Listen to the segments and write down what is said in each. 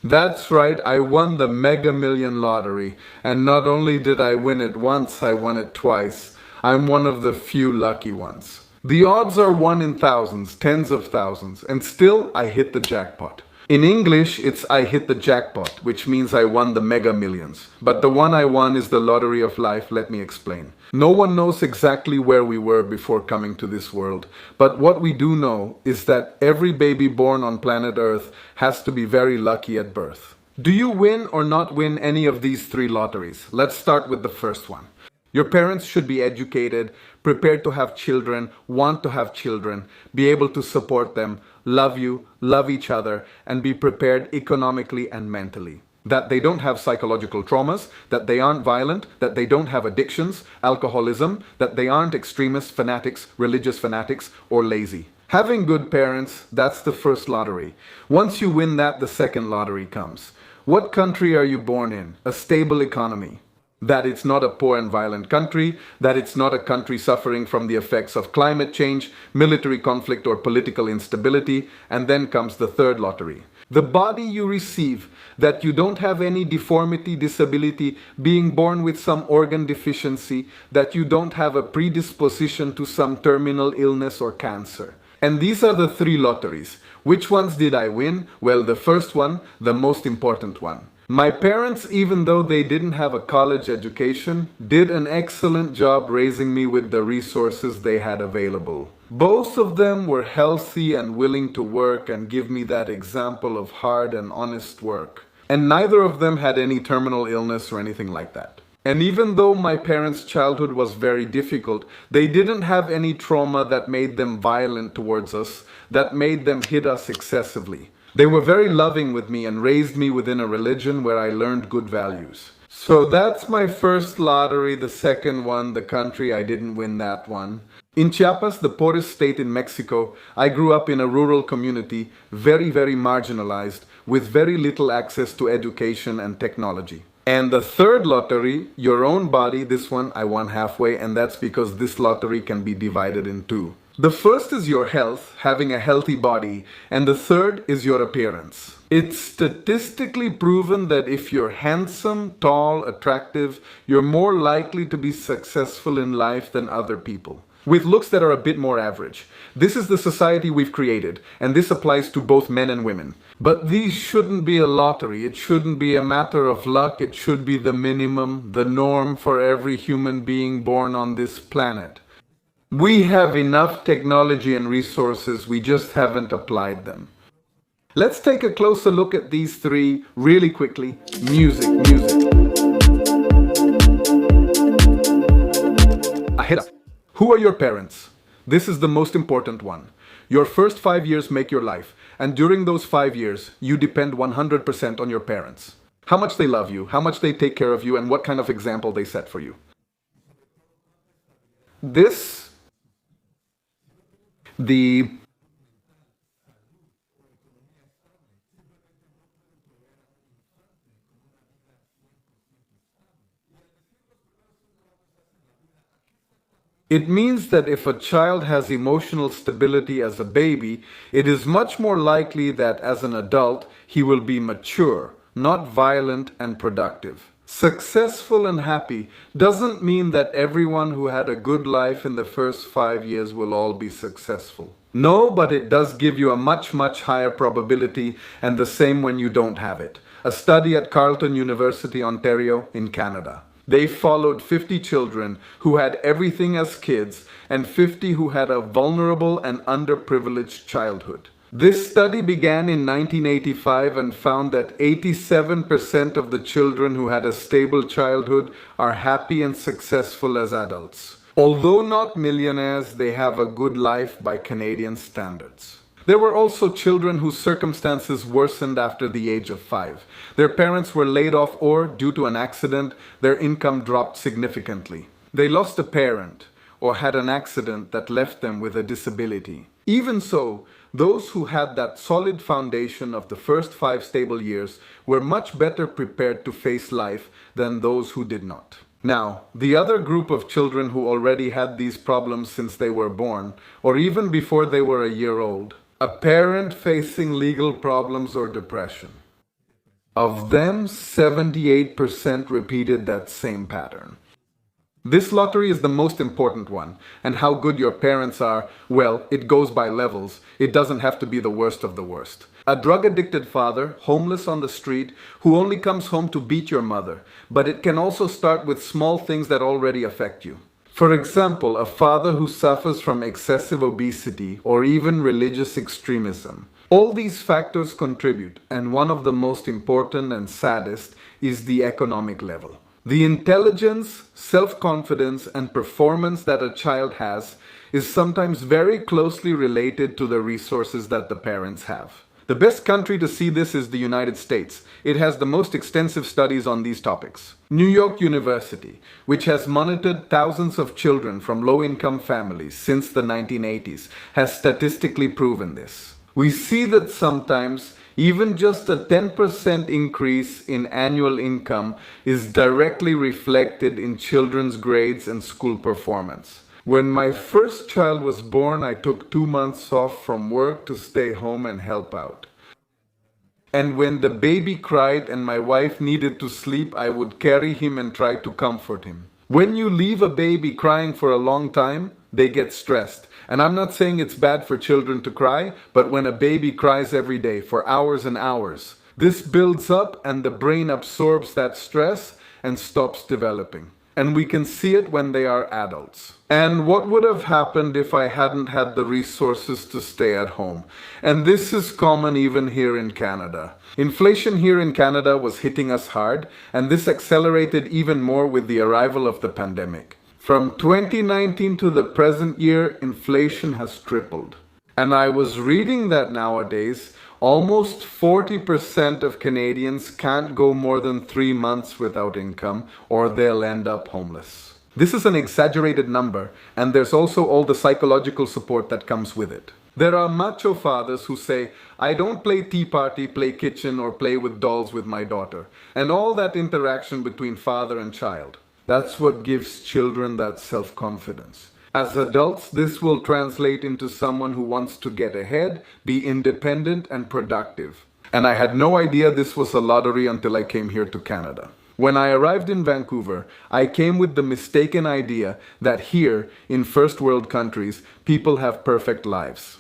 That's right, I won the Mega Million lottery. And not only did I win it once, I won it twice. I'm one of the few lucky ones. The odds are 1 in thousands, tens of thousands, and still I hit the jackpot. In English, it's I hit the jackpot, which means I won the Mega Millions. But the one I won is the lottery of life, let me explain. No one knows exactly where we were before coming to this world, but what we do know is that every baby born on planet Earth has to be very lucky at birth. Do you win or not win any of these three lotteries? Let's start with the first one. Your parents should be educated, prepared to have children, want to have children, be able to support them, love you, love each other, and be prepared economically and mentally. That they don't have psychological traumas, that they aren't violent, that they don't have addictions, alcoholism, that they aren't extremists, fanatics, religious fanatics, or lazy. Having good parents, that's the first lottery. Once you win that, the second lottery comes. What country are you born in? A stable economy. That it's not a poor and violent country, that it's not a country suffering from the effects of climate change, military conflict, or political instability, and then comes the third lottery. The body you receive, that you don't have any deformity, disability, being born with some organ deficiency, that you don't have a predisposition to some terminal illness or cancer. And these are the three lotteries. Which ones did I win? Well, the first one, the most important one. My parents, even though they didn't have a college education, did an excellent job raising me with the resources they had available. Both of them were healthy and willing to work and give me that example of hard and honest work. And neither of them had any terminal illness or anything like that. And even though my parents' childhood was very difficult, they didn't have any trauma that made them violent towards us, that made them hit us excessively. They were very loving with me and raised me within a religion where I learned good values. So that's my first lottery. The second one, the country, I didn't win that one. In Chiapas, the poorest state in Mexico, I grew up in a rural community, very, very marginalized, with very little access to education and technology. And the third lottery, your own body, this one I won halfway, and that's because this lottery can be divided in two. The first is your health, having a healthy body, and the third is your appearance. It's statistically proven that if you're handsome, tall, attractive, you're more likely to be successful in life than other people, with looks that are a bit more average. This is the society we've created, and this applies to both men and women. But these shouldn't be a lottery. It shouldn't be a matter of luck. It should be the minimum, the norm for every human being born on this planet. We have enough technology and resources, we just haven't applied them. Let's take a closer look at these three really quickly. Music. A hit up. Who are your parents? This is the most important one. Your first 5 years make your life, and during those 5 years, you depend 100% on your parents. How much they love you, how much they take care of you, and what kind of example they set for you. The It means that if a child has emotional stability as a baby, it is much more likely that as an adult he will be mature, not violent and productive. Successful and happy doesn't mean that everyone who had a good life in the first 5 years will all be successful. No, but it does give you a much higher probability, and the same when you don't have it. A study at Carleton University, Ontario, in Canada. They followed 50 children who had everything as kids and 50 who had a vulnerable and underprivileged childhood. This study began in 1985 and found that 87% of the children who had a stable childhood are happy and successful as adults. Although not millionaires, they have a good life by Canadian standards. There were also children whose circumstances worsened after the age of 5. Their parents were laid off or, due to an accident, their income dropped significantly. They lost a parent or had an accident that left them with a disability. Even so, those who had that solid foundation of the first 5 stable years were much better prepared to face life than those who did not. Now, the other group of children who already had these problems since they were born, or even before they were a year old, a parent facing legal problems or depression. Of them, 78% repeated that same pattern. This lottery is the most important one, and how good your parents are, well, it goes by levels. It doesn't have to be the worst of the worst. A drug-addicted father, homeless on the street, who only comes home to beat your mother. But it can also start with small things that already affect you. For example, a father who suffers from excessive obesity or even religious extremism. All these factors contribute, and one of the most important and saddest is the economic level. The intelligence, self-confidence, and performance that a child has is sometimes very closely related to the resources that the parents have. The best country to see this is the United States. It has the most extensive studies on these topics. New York University, which has monitored thousands of children from low-income families since the 1980s, has statistically proven this. We see that sometimes even just a 10% increase in annual income is directly reflected in children's grades and school performance. When my first child was born, I took 2 months off from work to stay home and help out. And when the baby cried and my wife needed to sleep, I would carry him and try to comfort him. When you leave a baby crying for a long time, they get stressed. And I'm not saying it's bad for children to cry, but when a baby cries every day for hours and hours, this builds up and the brain absorbs that stress and stops developing. And we can see it when they are adults. And what would have happened if I hadn't had the resources to stay at home? And this is common even here in Canada. Inflation here in Canada was hitting us hard, and this accelerated even more with the arrival of the pandemic. From 2019 to the present year, inflation has tripled. And I was reading that nowadays, almost 40% of Canadians can't go more than 3 months without income, or they'll end up homeless. This is an exaggerated number, and there's also all the psychological support that comes with it. There are macho fathers who say, I don't play tea party, play kitchen, or play with dolls with my daughter. And all that interaction between father and child. That's what gives children that self-confidence. As adults, this will translate into someone who wants to get ahead, be independent and productive. And I had no idea this was a lottery until I came here to Canada. When I arrived in Vancouver, I came with the mistaken idea that here, in first world countries, people have perfect lives.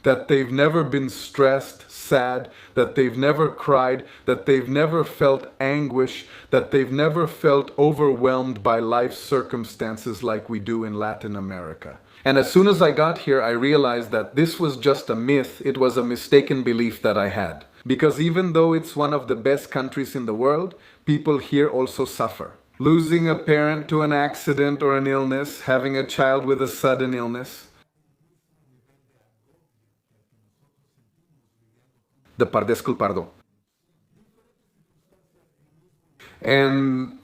That they've never been stressed, sad, that they've never cried, that they've never felt anguish, that they've never felt overwhelmed by life circumstances like we do in Latin America. And as soon as I got here, I realized that this was just a myth. It was a mistaken belief that I had. Because even though it's one of the best countries in the world, people here also suffer. Losing a parent to an accident or an illness, having a child with a sudden illness. De par desculpardo. And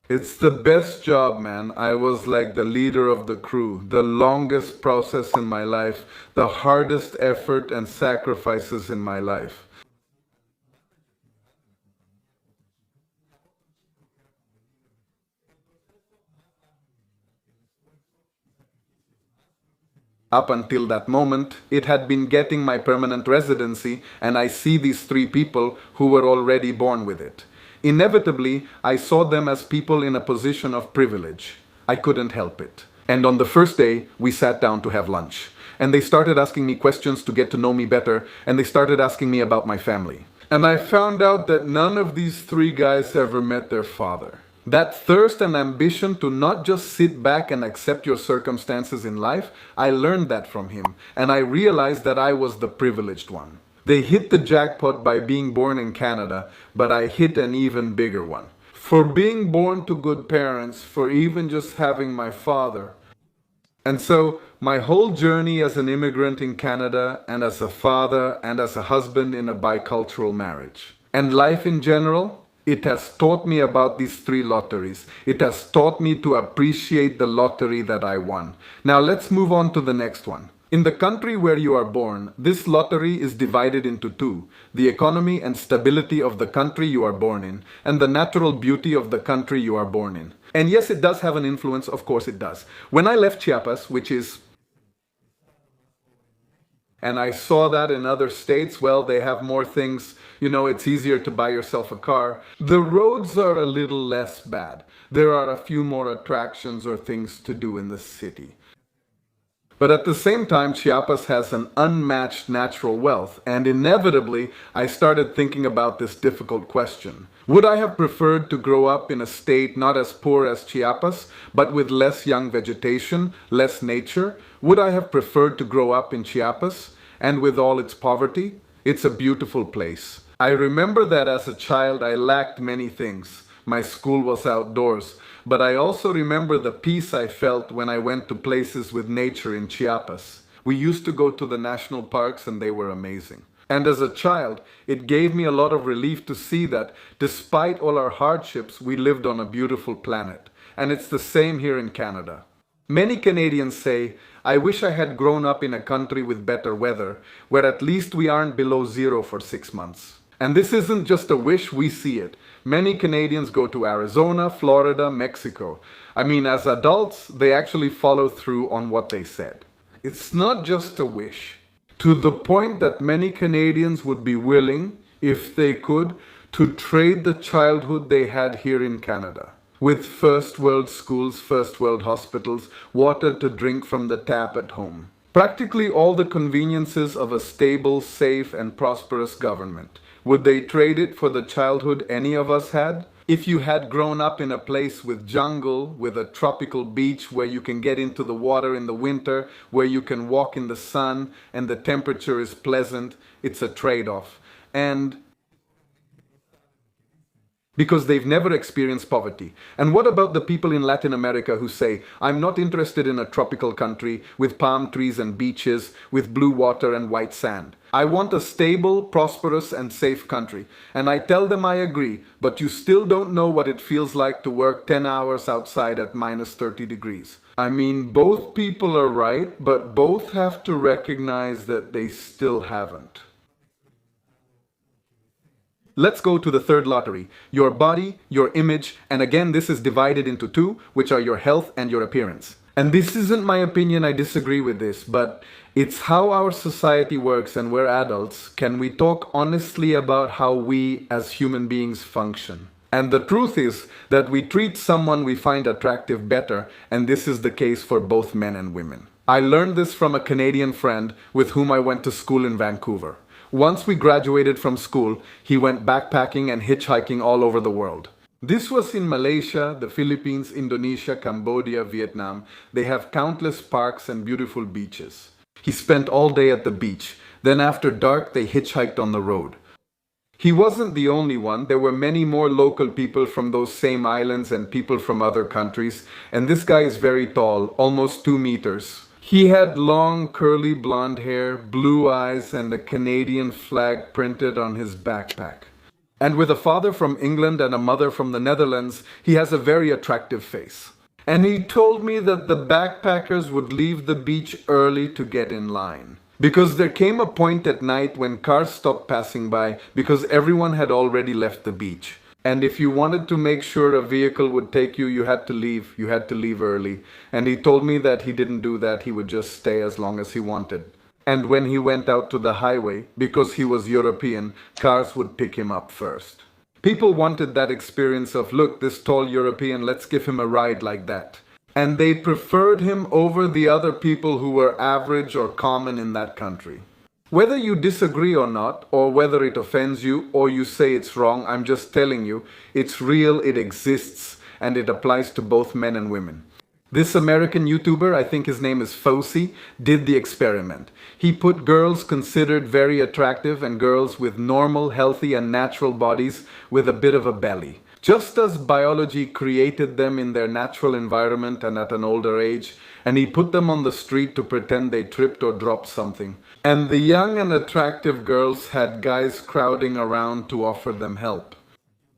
it's the best job, man. I was like the leader of the crew, the longest process in my life, the hardest effort and sacrifices in my life. Up until that moment, it had been getting my permanent residency, and I see these 3 people who were already born with it. Inevitably, I saw them as people in a position of privilege. I couldn't help it. And on the first day, we sat down to have lunch. And they started asking me questions to get to know me better, and they started asking me about my family. And I found out that none of these 3 guys ever met their father. That thirst and ambition to not just sit back and accept your circumstances in life, I learned that from him, and I realized that I was the privileged one. They hit the jackpot by being born in Canada, but I hit an even bigger one. For being born to good parents, for even just having my father. And so, my whole journey as an immigrant in Canada, and as a father, and as a husband in a bicultural marriage. And life in general, it has taught me about these 3 lotteries. It has taught me to appreciate the lottery that I won. Now let's move on to the next one. In the country where you are born, this lottery is divided into 2. The economy and stability of the country you are born in, and the natural beauty of the country you are born in. And yes, it does have an influence, of course it does. When I left Chiapas, which is And I saw that in other states. Well, they have more things. It's easier to buy yourself a car. The roads are a little less bad. There are a few more attractions or things to do in the city. But at the same time, Chiapas has an unmatched natural wealth, and inevitably, I started thinking about this difficult question. Would I have preferred to grow up in a state not as poor as Chiapas, but with less young vegetation, less nature? Would I have preferred to grow up in Chiapas, and with all its poverty? It's a beautiful place. I remember that as a child I lacked many things. My school was outdoors, but I also remember the peace I felt when I went to places with nature in Chiapas. We used to go to the national parks and they were amazing. And as a child, it gave me a lot of relief to see that despite all our hardships, we lived on a beautiful planet. And it's the same here in Canada. Many Canadians say, I wish I had grown up in a country with better weather, where at least we aren't below zero for 6 months. And this isn't just a wish, we see it. Many Canadians go to Arizona, Florida, Mexico. I mean, as adults, they actually follow through on what they said. It's not just a wish. To the point that many Canadians would be willing, if they could, to trade the childhood they had here in Canada. With first world schools, first world hospitals, water to drink from the tap at home. Practically all the conveniences of a stable, safe, and prosperous government. Would they trade it for the childhood any of us had? If you had grown up in a place with jungle, with a tropical beach where you can get into the water in the winter, where you can walk in the sun and the temperature is pleasant, it's a trade-off. And because they've never experienced poverty. And what about the people in Latin America who say, I'm not interested in a tropical country with palm trees and beaches, with blue water and white sand. I want a stable, prosperous, and safe country. And I tell them I agree, but you still don't know what it feels like to work 10 hours outside at minus 30 degrees. I mean, both people are right, but both have to recognize that they still haven't. Let's go to the third lottery, your body, your image, and again this is divided into two, which are your health and your appearance. And this isn't my opinion, I disagree with this, but it's how our society works and we're adults. Can we talk honestly about how we as human beings function? And the truth is that we treat someone we find attractive better, and this is the case for both men and women. I learned this from a Canadian friend with whom I went to school in Vancouver. Once we graduated from school, he went backpacking and hitchhiking all over the world. This was in Malaysia, the Philippines, Indonesia, Cambodia, Vietnam. They have countless parks and beautiful beaches. He spent all day at the beach. Then after dark, they hitchhiked on the road. He wasn't the only one. There were many more local people from those same islands and people from other countries. And this guy is very tall, almost 2 meters. He had long, curly blonde hair, blue eyes, and a Canadian flag printed on his backpack. And with a father from England and a mother from the Netherlands, he has a very attractive face. And he told me that the backpackers would leave the beach early to get in line. Because there came a point at night when cars stopped passing by because everyone had already left the beach. And if you wanted to make sure a vehicle would take you, you had to leave. You had to leave early. And he told me that he didn't do that. He would just stay as long as he wanted. And when he went out to the highway, because he was European, cars would pick him up first. People wanted that experience of, look, this tall European, let's give him a ride like that. And they preferred him over the other people who were average or common in that country. Whether you disagree or not, or whether it offends you, or you say it's wrong, I'm just telling you, it's real, it exists, and it applies to both men and women. This American YouTuber, I think his name is Fosi, did the experiment. He put girls considered very attractive and girls with normal, healthy, and natural bodies with a bit of a belly. Just as biology created them in their natural environment and at an older age, and he put them on the street to pretend they tripped or dropped something. And the young and attractive girls had guys crowding around to offer them help.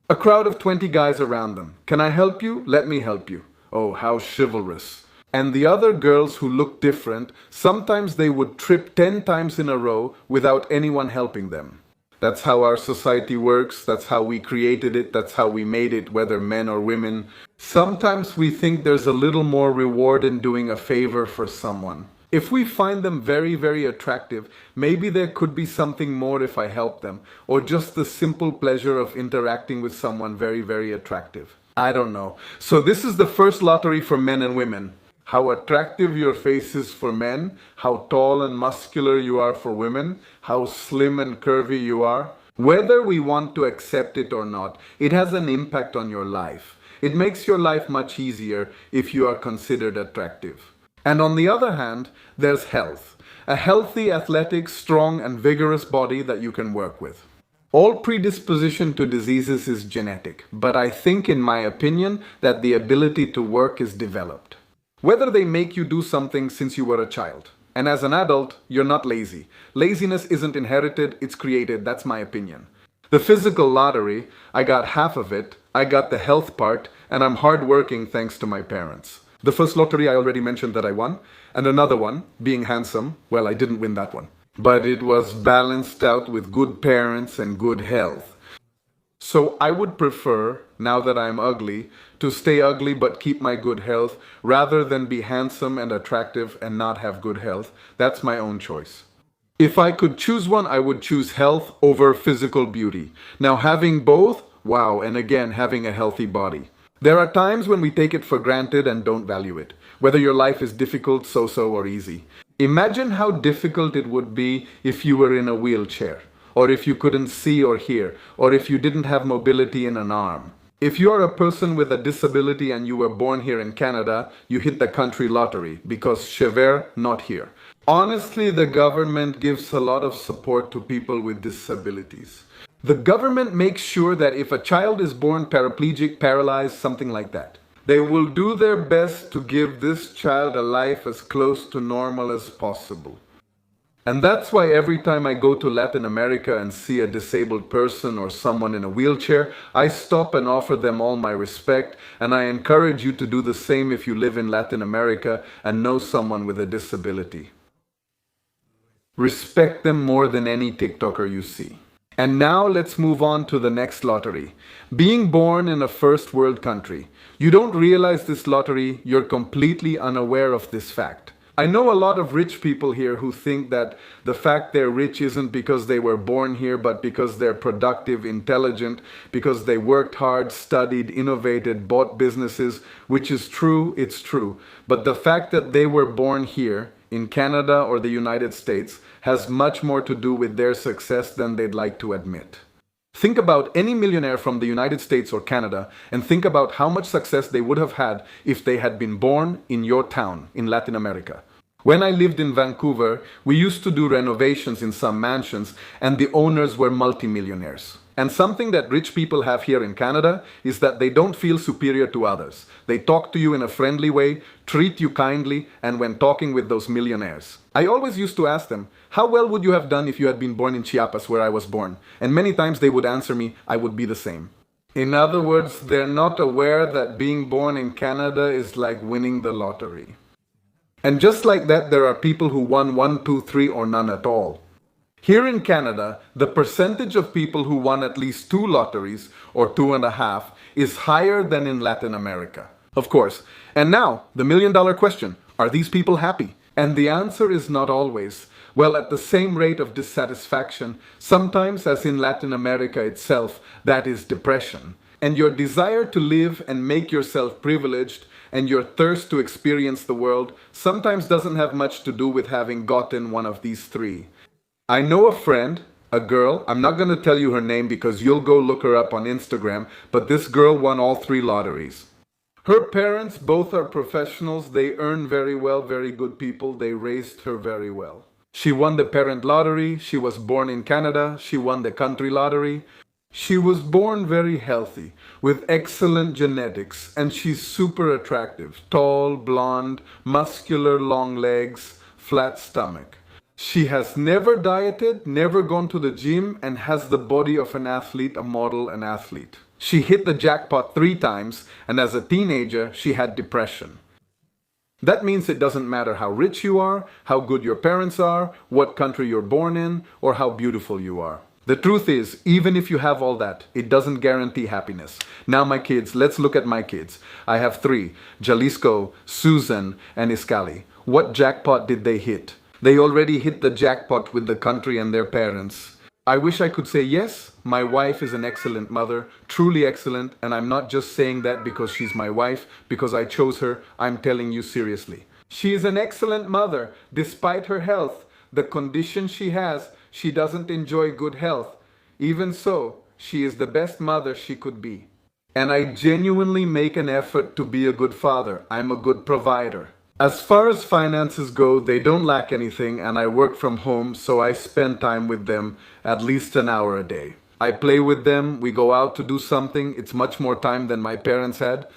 A crowd of 20 guys around them. Can I help you? Let me help you. Oh, how chivalrous. And the other girls who looked different, sometimes they would trip 10 times in a row without anyone helping them. That's how our society works, that's how we created it, that's how we made it, whether men or women. Sometimes we think there's a little more reward in doing a favor for someone. If we find them very, very attractive, maybe there could be something more if I help them, or just the simple pleasure of interacting with someone very, very attractive. I don't know. So this is the first lottery for men and women. How attractive your face is for men, how tall and muscular you are for women, how slim and curvy you are. Whether we want to accept it or not, it has an impact on your life. It makes your life much easier if you are considered attractive. And on the other hand, there's health. A healthy, athletic, strong, and vigorous body that you can work with. All predisposition to diseases is genetic, but I think, in my opinion, that the ability to work is developed. Whether they make you do something since you were a child. And as an adult, you're not lazy. Laziness isn't inherited, it's created, that's my opinion. The physical lottery, I got half of it, I got the health part, and I'm hardworking thanks to my parents. The first lottery I already mentioned that I won, and another one, being handsome, well, I didn't win that one. But it was balanced out with good parents and good health. So I would prefer, now that I'm ugly, to stay ugly but keep my good health, rather than be handsome and attractive and not have good health. That's my own choice. If I could choose one, I would choose health over physical beauty. Now having both, wow, and again, having a healthy body. There are times when we take it for granted and don't value it, whether your life is difficult, so-so, or easy. Imagine how difficult it would be if you were in a wheelchair, or if you couldn't see or hear, or if you didn't have mobility in an arm. If you are a person with a disability and you were born here in Canada, you hit the country lottery, because Chever, not here. Honestly, the government gives a lot of support to people with disabilities. The government makes sure that if a child is born paraplegic, paralyzed, something like that, they will do their best to give this child a life as close to normal as possible. And that's why every time I go to Latin America and see a disabled person or someone in a wheelchair, I stop and offer them all my respect, and I encourage you to do the same if you live in Latin America and know someone with a disability. Respect them more than any TikToker you see. And now let's move on to the next lottery. Being born in a first world country. You don't realize this lottery, you're completely unaware of this fact. I know a lot of rich people here who think that the fact they're rich isn't because they were born here, but because they're productive, intelligent, because they worked hard, studied, innovated, bought businesses, which is true, it's true. But the fact that they were born here, in Canada or the United States, has much more to do with their success than they'd like to admit. Think about any millionaire from the United States or Canada and think about how much success they would have had if they had been born in your town in Latin America. When I lived in Vancouver, we used to do renovations in some mansions and the owners were multimillionaires. And something that rich people have here in Canada is that they don't feel superior to others. They talk to you in a friendly way, treat you kindly, and when talking with those millionaires. I always used to ask them, how well would you have done if you had been born in Chiapas, where I was born? And many times they would answer me, I would be the same. In other words, they're not aware that being born in Canada is like winning the lottery. And just like that, there are people who won 1, 2, 3, or none at all. Here in Canada, the percentage of people who won at least 2 lotteries, or 2.5, is higher than in Latin America. Of course. And now, the million-dollar question, are these people happy? And the answer is not always. Well, at the same rate of dissatisfaction, sometimes, as in Latin America itself, that is depression. And your desire to live and make yourself privileged, and your thirst to experience the world, sometimes doesn't have much to do with having gotten one of these 3. I know a friend, a girl, I'm not going to tell you her name because you'll go look her up on Instagram, but this girl won all 3 lotteries. Her parents both are professionals, they earn very well, very good people, they raised her very well. She won the parent lottery, she was born in Canada, she won the country lottery. She was born very healthy, with excellent genetics, and she's super attractive, tall, blonde, muscular, long legs, flat stomach. She has never dieted, never gone to the gym, and has the body of an athlete, a model, an athlete. She hit the jackpot 3 times, and as a teenager, she had depression. That means it doesn't matter how rich you are, how good your parents are, what country you're born in, or how beautiful you are. The truth is, even if you have all that, it doesn't guarantee happiness. Now my kids, let's look at my kids. I have 3, Jalisco, Susan, and Iscali. What jackpot did they hit? They already hit the jackpot with the country and their parents. I wish I could say yes, my wife is an excellent mother, truly excellent, and I'm not just saying that because she's my wife, because I chose her, I'm telling you seriously. She is an excellent mother, despite her health, the condition she has, she doesn't enjoy good health. Even so, she is the best mother she could be. And I genuinely make an effort to be a good father. I'm a good provider. As far as finances go, they don't lack anything, and I work from home, so I spend time with them at least an hour a day. I play with them, we go out to do something, it's much more time than my parents had.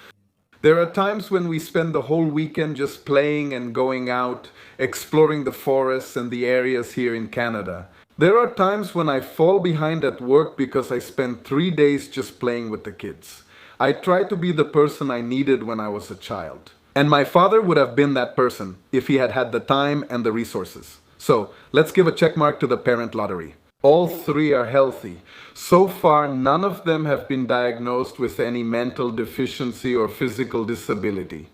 There are times when we spend the whole weekend just playing and going out, exploring the forests and the areas here in Canada. There are times when I fall behind at work because I spend 3 days just playing with the kids. I try to be the person I needed when I was a child. And my father would have been that person if he had had the time and the resources. So let's give a check mark to the parent lottery. All three are healthy. So far, none of them have been diagnosed with any mental deficiency or physical disability.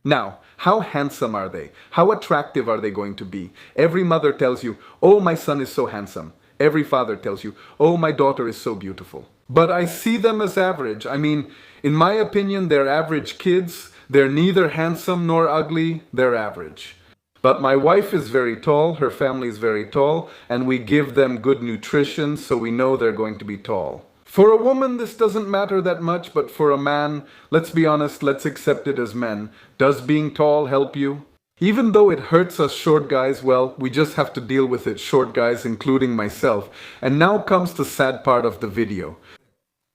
Now, how handsome are they? How attractive are they going to be? Every mother tells you, oh, my son is so handsome. Every father tells you, oh, my daughter is so beautiful. But I see them as average. I mean, in my opinion, they're average kids. They're neither handsome nor ugly, they're average. But my wife is very tall, her family is very tall, and we give them good nutrition, so we know they're going to be tall. For a woman, this doesn't matter that much, but for a man, let's be honest, let's accept it as men. Does being tall help you? Even though it hurts us short guys, well, we just have to deal with it, short guys, including myself. And now comes the sad part of the video.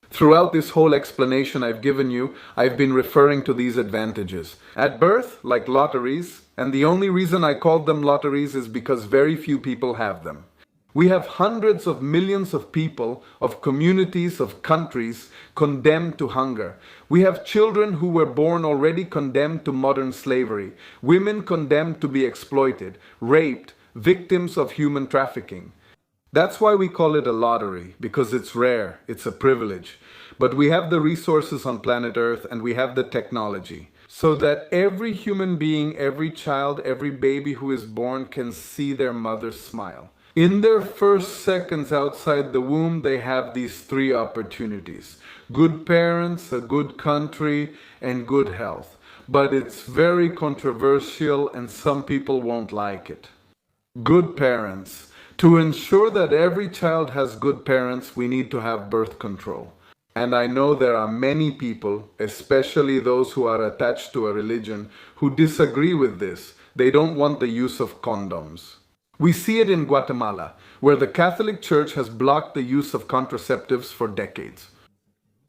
Throughout this whole explanation I've given you, I've been referring to these advantages. At birth, like lotteries, and the only reason I called them lotteries is because very few people have them. We have hundreds of millions of people, of communities, of countries condemned to hunger. We have children who were born already condemned to modern slavery, women condemned to be exploited, raped, victims of human trafficking. That's why we call it a lottery, because it's rare, it's a privilege. But we have the resources on planet Earth and we have the technology, so that every human being, every child, every baby who is born can see their mother smile. In their first seconds outside the womb, they have these three opportunities. Good parents, a good country, and good health. But it's very controversial and some people won't like it. Good parents. To ensure that every child has good parents, we need to have birth control. And I know there are many people, especially those who are attached to a religion, who disagree with this. They don't want the use of condoms. We see it in Guatemala, where the Catholic Church has blocked the use of contraceptives for decades.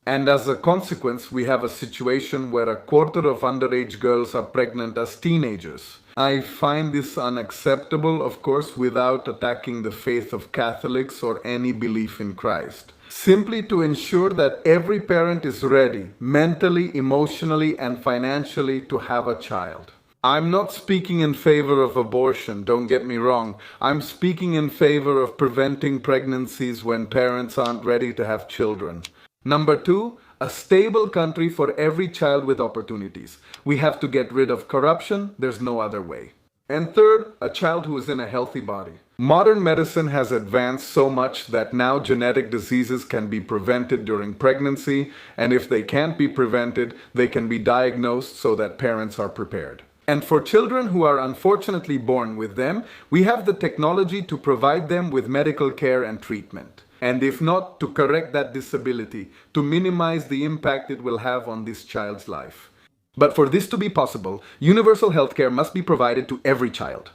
And as a consequence, we have a situation where a quarter of underage girls are pregnant as teenagers. I find this unacceptable, of course, without attacking the faith of Catholics or any belief in Christ. Simply to ensure that every parent is ready, mentally, emotionally, and financially, to have a child. I'm not speaking in favor of abortion, don't get me wrong. I'm speaking in favor of preventing pregnancies when parents aren't ready to have children. Number 2, a stable country for every child with opportunities. We have to get rid of corruption, there's no other way. And third, a child who is in a healthy body. Modern medicine has advanced so much that now genetic diseases can be prevented during pregnancy, and if they can't be prevented, they can be diagnosed so that parents are prepared. And for children who are unfortunately born with them, we have the technology to provide them with medical care and treatment. And if not, to correct that disability, to minimize the impact it will have on this child's life. But for this to be possible, universal healthcare must be provided to every child,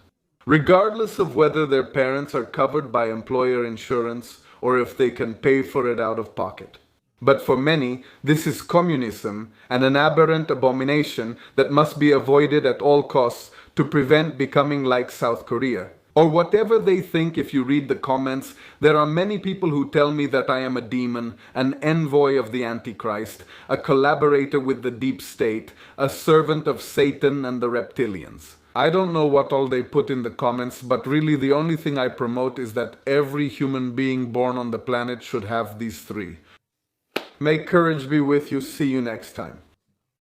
regardless of whether their parents are covered by employer insurance or if they can pay for it out of pocket. But for many, this is communism and an aberrant abomination that must be avoided at all costs to prevent becoming like South Korea. Or whatever they think. If you read the comments, there are many people who tell me that I am a demon, an envoy of the Antichrist, a collaborator with the deep state, a servant of Satan and the reptilians. I don't know what all they put in the comments, but really the only thing I promote is that every human being born on the planet should have these three. May courage be with you. See you next time.